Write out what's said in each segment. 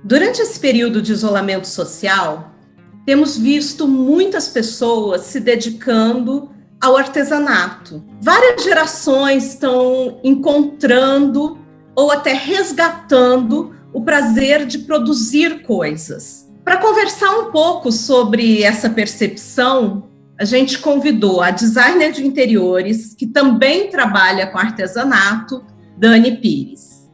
Durante esse período de isolamento social, temos visto muitas pessoas se dedicando ao artesanato. Várias gerações estão encontrando ou até resgatando o prazer de produzir coisas. Para conversar um pouco sobre essa percepção, a gente convidou a designer de interiores, que também trabalha com artesanato, Dani Pires.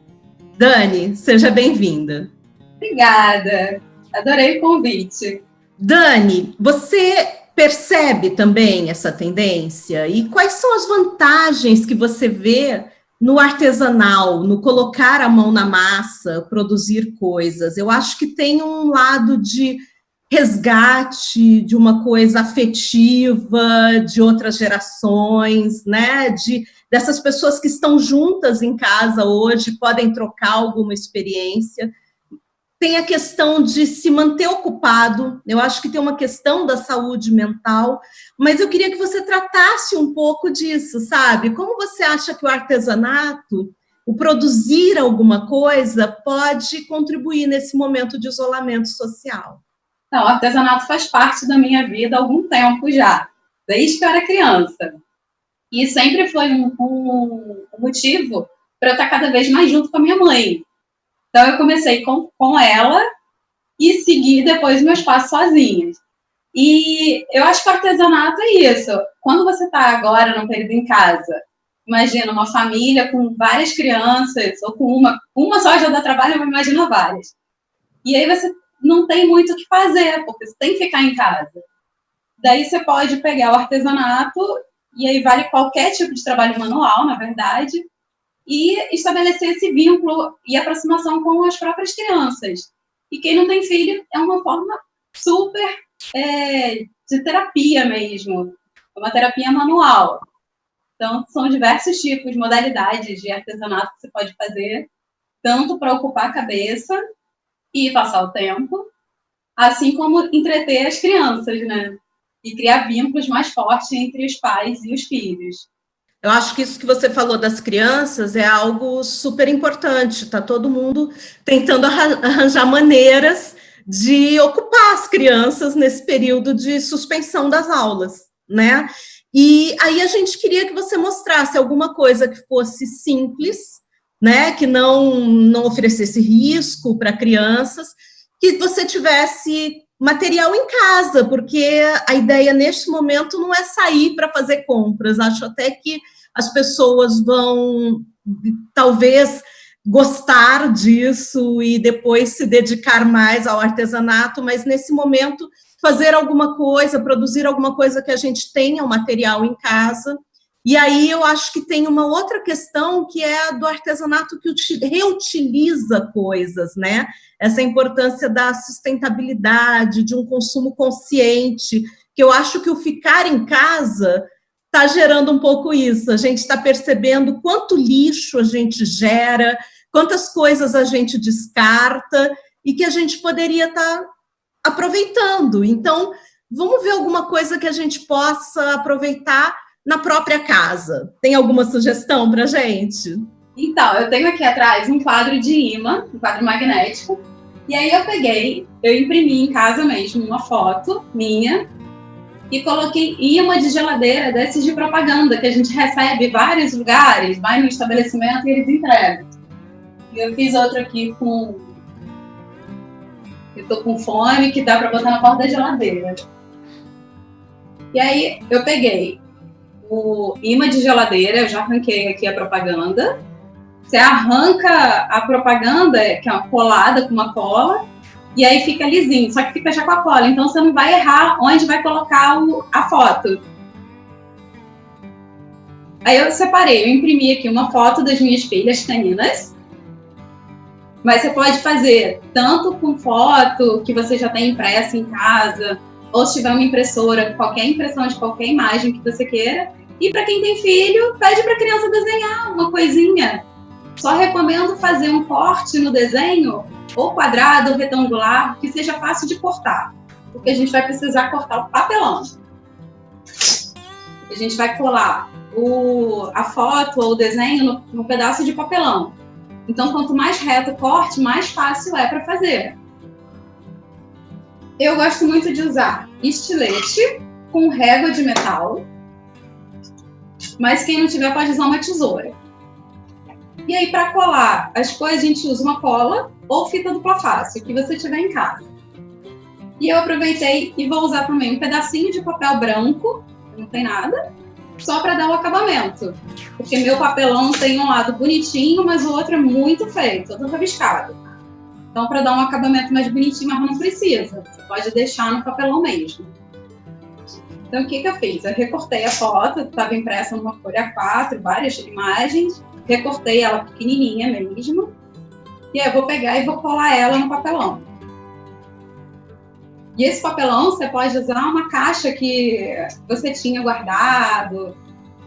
Dani, seja bem-vinda. Obrigada, adorei o convite. Dani, você percebe também essa tendência? E quais são as vantagens que você vê no artesanal, no colocar a mão na massa, produzir coisas? Eu acho que tem um lado de resgate, de uma coisa afetiva, de outras gerações, né? Dessas pessoas que estão juntas em casa hoje, podem trocar alguma experiência. Tem a questão de se manter ocupado, eu acho que tem uma questão da saúde mental, mas eu queria que você tratasse um pouco disso, sabe? Como você acha que o artesanato, o produzir alguma coisa, pode contribuir nesse momento de isolamento social? Não, o artesanato faz parte da minha vida há algum tempo já, desde que eu era criança. E sempre foi um motivo para eu estar cada vez mais junto com a minha mãe. Então, eu comecei com ela e segui depois meus passos sozinhas. E eu acho que o artesanato é isso. Quando você está agora num período em casa, imagina uma família com várias crianças, ou com uma só já dá trabalho, eu imagino várias. E aí você não tem muito o que fazer, porque você tem que ficar em casa. Daí você pode pegar o artesanato, e aí vale qualquer tipo de trabalho manual, na verdade, e estabelecer esse vínculo e aproximação com as próprias crianças. E quem não tem filho é uma forma super de terapia mesmo, uma terapia manual. Então, são diversos tipos, modalidades de artesanato que você pode fazer, tanto para ocupar a cabeça e passar o tempo, assim como entreter as crianças, né? E criar vínculos mais fortes entre os pais e os filhos. Eu acho que isso que você falou das crianças é algo super importante. Está todo mundo tentando arranjar maneiras de ocupar as crianças nesse período de suspensão das aulas, né? E aí a gente queria que você mostrasse alguma coisa que fosse simples, né? Que não oferecesse risco para crianças, que você tivesse material em casa, porque a ideia neste momento não é sair para fazer compras. Acho até que as pessoas vão, talvez, gostar disso e depois se dedicar mais ao artesanato, mas nesse momento fazer alguma coisa, produzir alguma coisa que a gente tenha o material em casa. E aí eu acho que tem uma outra questão que é a do artesanato que reutiliza coisas, né? Essa importância da sustentabilidade, de um consumo consciente, que eu acho que o ficar em casa está gerando um pouco isso. A gente está percebendo quanto lixo a gente gera, quantas coisas a gente descarta e que a gente poderia estar aproveitando. Então, vamos ver alguma coisa que a gente possa aproveitar na própria casa. Tem alguma sugestão para a gente? Então, eu tenho aqui atrás um quadro de imã, um quadro magnético, e aí eu imprimi em casa mesmo uma foto minha e coloquei imã de geladeira desses de propaganda que a gente recebe em vários lugares, vai no estabelecimento e eles entregam. E eu fiz outro aqui eu tô com fone que dá para botar na porta da geladeira. E aí eu peguei o imã de geladeira, eu já arranquei aqui a propaganda. Você arranca a propaganda, que é uma colada com uma cola, e aí fica lisinho, só que fica já com a cola, então você não vai errar onde vai colocar a foto. Aí eu separei, eu imprimi aqui uma foto das minhas filhas caninas, mas você pode fazer tanto com foto que você já tem impressa em casa, ou se tiver uma impressora, qualquer impressão de qualquer imagem que você queira. E para quem tem filho, pede para a criança desenhar uma coisinha. Só recomendo fazer um corte no desenho, ou quadrado, ou retangular, que seja fácil de cortar. Porque a gente vai precisar cortar o papelão. A gente vai colar a foto ou o desenho no pedaço de papelão. Então, quanto mais reto o corte, mais fácil é para fazer. Eu gosto muito de usar estilete com régua de metal, mas quem não tiver pode usar uma tesoura. E aí, para colar as coisas, a gente usa uma cola ou fita dupla face, o que você tiver em casa. E eu aproveitei e vou usar também um pedacinho de papel branco, não tem nada, só para dar o acabamento. Porque meu papelão tem um lado bonitinho, mas o outro é muito feio, todo rabiscado. Então, para dar um acabamento mais bonitinho, mas não precisa. Você pode deixar no papelão mesmo. Então, o que eu fiz? Eu recortei a foto, estava impressa numa folha A4, várias imagens, recortei ela pequenininha mesmo, e aí eu vou pegar e vou colar ela no papelão. E esse papelão você pode usar uma caixa que você tinha guardado,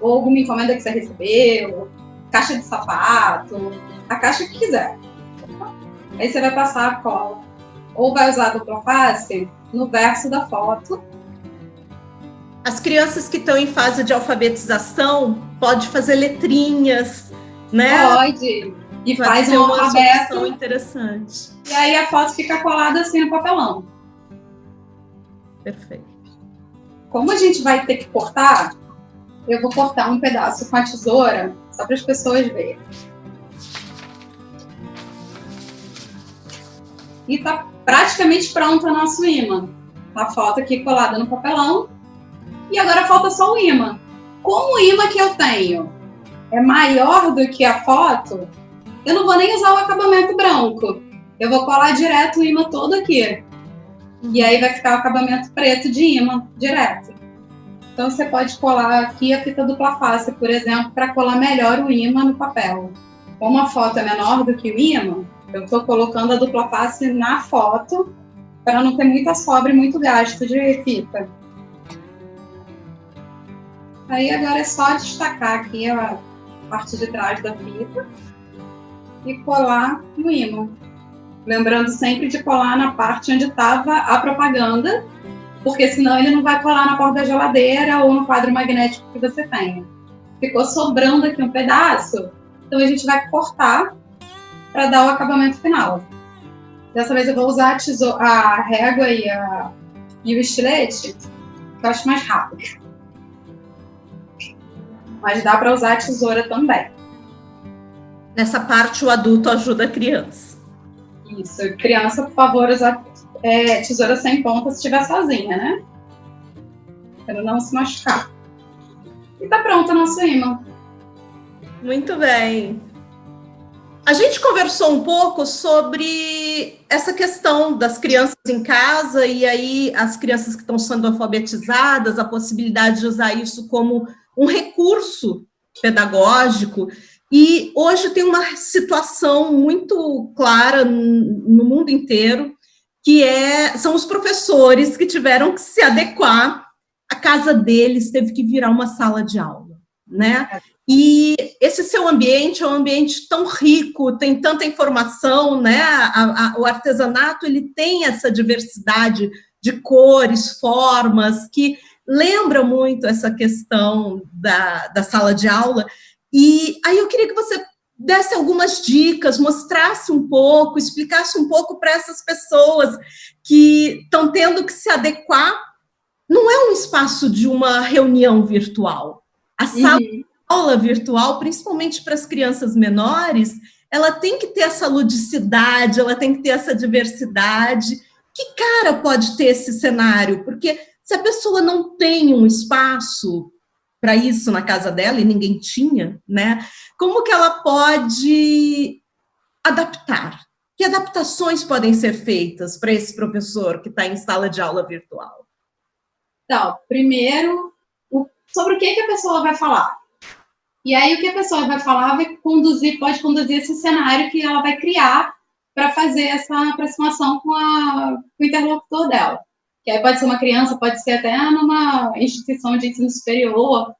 ou alguma encomenda que você recebeu, caixa de sapato, a caixa que quiser. Aí você vai passar a cola, ou vai usar a dupla face no verso da foto. As crianças que estão em fase de alfabetização pode fazer letrinhas, né? Pode. E pode faz ser um uma alfabeto. solução interessante. E aí a foto fica colada assim no papelão. Perfeito. Como a gente vai ter que cortar, eu vou cortar um pedaço com a tesoura, só para as pessoas verem. E tá praticamente pronto o nosso imã. A foto aqui colada no papelão. E agora falta só o imã. Como o imã que eu tenho é maior do que a foto, eu não vou nem usar o acabamento branco. Eu vou colar direto o imã todo aqui. E aí vai ficar o acabamento preto de imã, direto. Então você pode colar aqui a fita dupla face, por exemplo, para colar melhor o imã no papel. Como a foto é menor do que o imã, eu estou colocando a dupla face na foto para não ter muita sobra e muito gasto de fita. Aí agora é só destacar aqui a parte de trás da fita e colar no imã. Lembrando sempre de colar na parte onde estava a propaganda, porque senão ele não vai colar na porta da geladeira ou no quadro magnético que você tenha. Ficou sobrando aqui um pedaço, então a gente vai cortar para dar o acabamento final. Dessa vez eu vou usar a régua e o estilete, que eu acho mais rápido. Mas dá para usar a tesoura também. Nessa parte, o adulto ajuda a criança. Isso. Criança, por favor, usar tesoura sem ponta se estiver sozinha, né? Para não se machucar. E tá pronto o nosso imã. Muito bem. A gente conversou um pouco sobre essa questão das crianças em casa e aí as crianças que estão sendo alfabetizadas, a possibilidade de usar isso como um recurso pedagógico. E hoje tem uma situação muito clara no mundo inteiro, que são os professores que tiveram que se adequar. A casa deles teve que virar uma sala de aula, né? E esse seu ambiente é um ambiente tão rico, tem tanta informação, né? O artesanato, ele tem essa diversidade de cores, formas, que lembra muito essa questão da sala de aula. E aí eu queria que você desse algumas dicas, mostrasse um pouco, explicasse um pouco para essas pessoas que estão tendo que se adequar. Não é um espaço de uma reunião virtual. A sala de aula virtual, principalmente para as crianças menores, ela tem que ter essa ludicidade, ela tem que ter essa diversidade. Que cara pode ter esse cenário? Porque se a pessoa não tem um espaço para isso na casa dela, e ninguém tinha, né? Como que ela pode adaptar? Que adaptações podem ser feitas para esse professor que está em sala de aula virtual? Então, primeiro, sobre o que a pessoa vai falar. E aí, o que a pessoa vai falar pode conduzir esse cenário que ela vai criar para fazer essa aproximação com o interlocutor dela. Que aí pode ser uma criança, pode ser até numa instituição de ensino superior,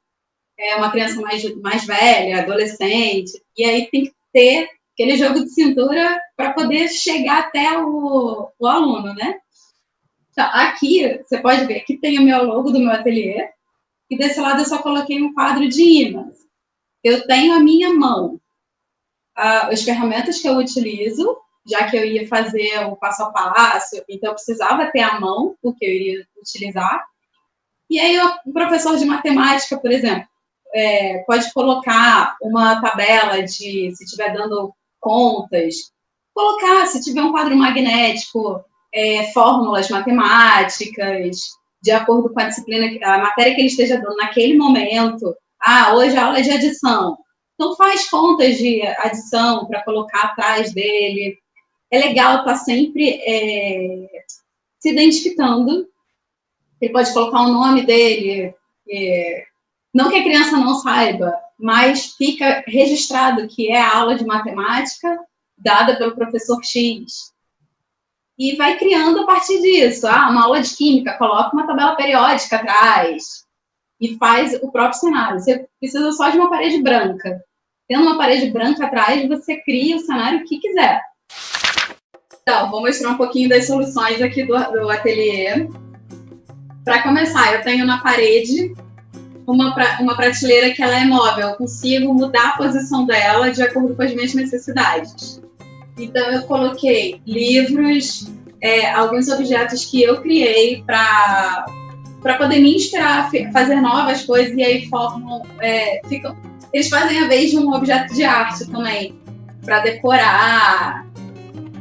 uma criança mais velha, adolescente, e aí tem que ter aquele jogo de cintura para poder chegar até o aluno, né? Então, aqui, você pode ver, aqui tem o meu logo do meu ateliê, e desse lado eu só coloquei um quadro de ímãs. Eu tenho a minha mão, as ferramentas que eu utilizo, já que eu ia fazer o passo a passo, então eu precisava ter a mão, porque eu iria utilizar. E aí o professor de matemática, por exemplo, pode colocar uma tabela de, se estiver dando contas, colocar, se tiver um quadro magnético, fórmulas matemáticas, de acordo com a disciplina, a matéria que ele esteja dando naquele momento. Hoje a aula é de adição. Então faz contas de adição para colocar atrás dele. É legal estar sempre se identificando. Ele pode colocar o nome dele, não que a criança não saiba, mas fica registrado que é a aula de matemática dada pelo professor X. E vai criando a partir disso. Uma aula de química, coloca uma tabela periódica atrás e faz o próprio cenário. Você precisa só de uma parede branca. Tendo uma parede branca atrás, você cria o cenário que quiser. Então, vou mostrar um pouquinho das soluções aqui do ateliê. Para começar, eu tenho na parede uma prateleira que ela é móvel. Eu consigo mudar a posição dela de acordo com as minhas necessidades. Então, eu coloquei livros, alguns objetos que eu criei para poder me inspirar a fazer novas coisas, e aí eles fazem a vez de um objeto de arte também, para decorar.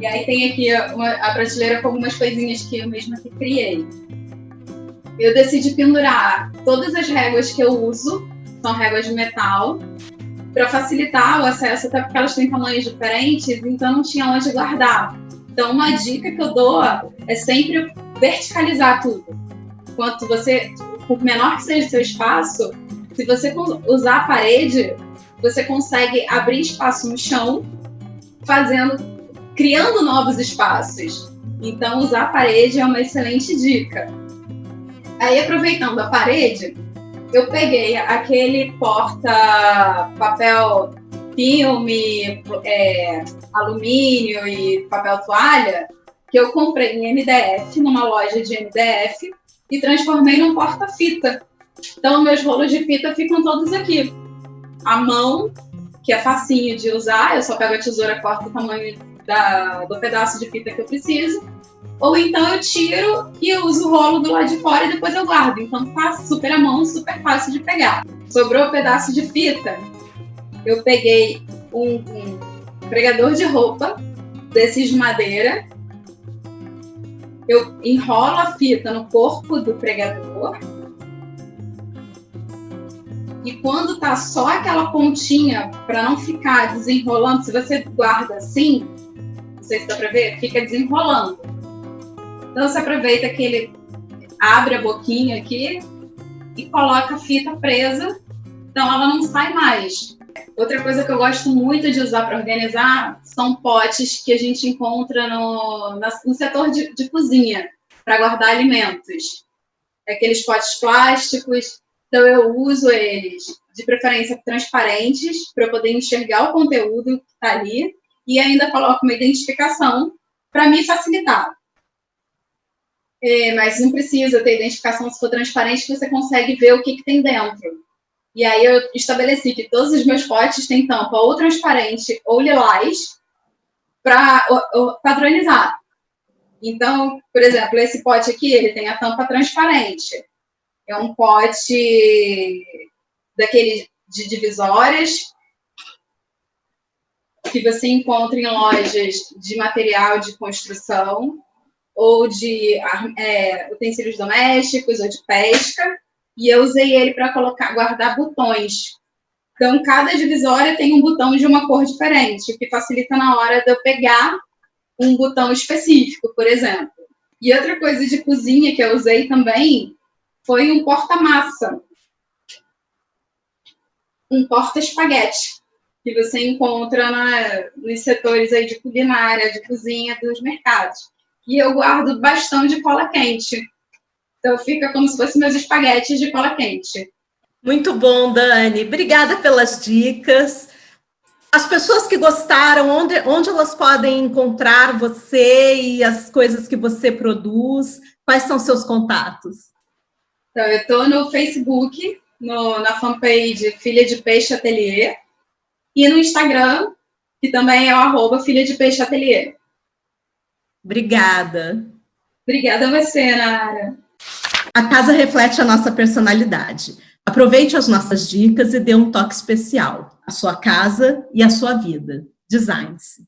E aí tem aqui a prateleira com algumas coisinhas que eu mesma que criei. Eu decidi pendurar todas as réguas que eu uso, são réguas de metal, para facilitar o acesso, até porque elas têm tamanhos diferentes, então não tinha onde guardar. Então, uma dica que eu dou é sempre verticalizar tudo. Enquanto por menor que seja o seu espaço, se você usar a parede, você consegue abrir espaço no chão, criando novos espaços. Então, usar a parede é uma excelente dica. Aí, aproveitando a parede, eu peguei aquele porta-papel filme, alumínio e papel toalha, que eu comprei em MDF, numa loja de MDF, e transformei num porta-fita. Então, meus rolos de fita ficam todos aqui. A mão, que é facinho de usar, eu só pego a tesoura, corto o tamanho do pedaço de fita que eu preciso. Ou então eu tiro e eu uso o rolo do lado de fora e depois eu guardo. Então passa super a mão, super fácil de pegar. Sobrou um pedaço de fita, eu peguei um pregador de roupa, desses de madeira. Eu enrolo a fita no corpo do pregador. E quando tá só aquela pontinha, para não ficar desenrolando, se você guarda assim, não sei se dá para ver, fica desenrolando. Então, você aproveita que ele abre a boquinha aqui e coloca a fita presa, então ela não sai mais. Outra coisa que eu gosto muito de usar para organizar são potes que a gente encontra no setor de cozinha, para guardar alimentos. Aqueles potes plásticos, então eu uso eles, de preferência transparentes, para eu poder enxergar o conteúdo que está ali, e ainda coloco uma identificação para me facilitar. Mas não precisa ter identificação se for transparente, que você consegue ver o que tem dentro. E aí eu estabeleci que todos os meus potes têm tampa ou transparente ou lilás para padronizar. Então, por exemplo, esse pote aqui, ele tem a tampa transparente. É um pote daquele de divisórias que você encontra em lojas de material de construção, ou de utensílios domésticos, ou de pesca, e eu usei ele para guardar botões. Então, cada divisória tem um botão de uma cor diferente, o que facilita na hora de eu pegar um botão específico, por exemplo. E outra coisa de cozinha que eu usei também foi um porta-massa, um porta-espaguete, que você encontra nos setores aí de culinária, de cozinha, dos mercados. E eu guardo bastão de cola quente. Então, fica como se fossem meus espaguetes de cola quente. Muito bom, Dani. Obrigada pelas dicas. As pessoas que gostaram, onde elas podem encontrar você e as coisas que você produz? Quais são seus contatos? Então, eu estou no Facebook, na fanpage Filha de Peixe Ateliê, e no Instagram, que também é o @Filha de Peixe Ateliê. Obrigada. Obrigada a você, Nara. A casa reflete a nossa personalidade. Aproveite as nossas dicas e dê um toque especial à sua casa e à sua vida. Design-se.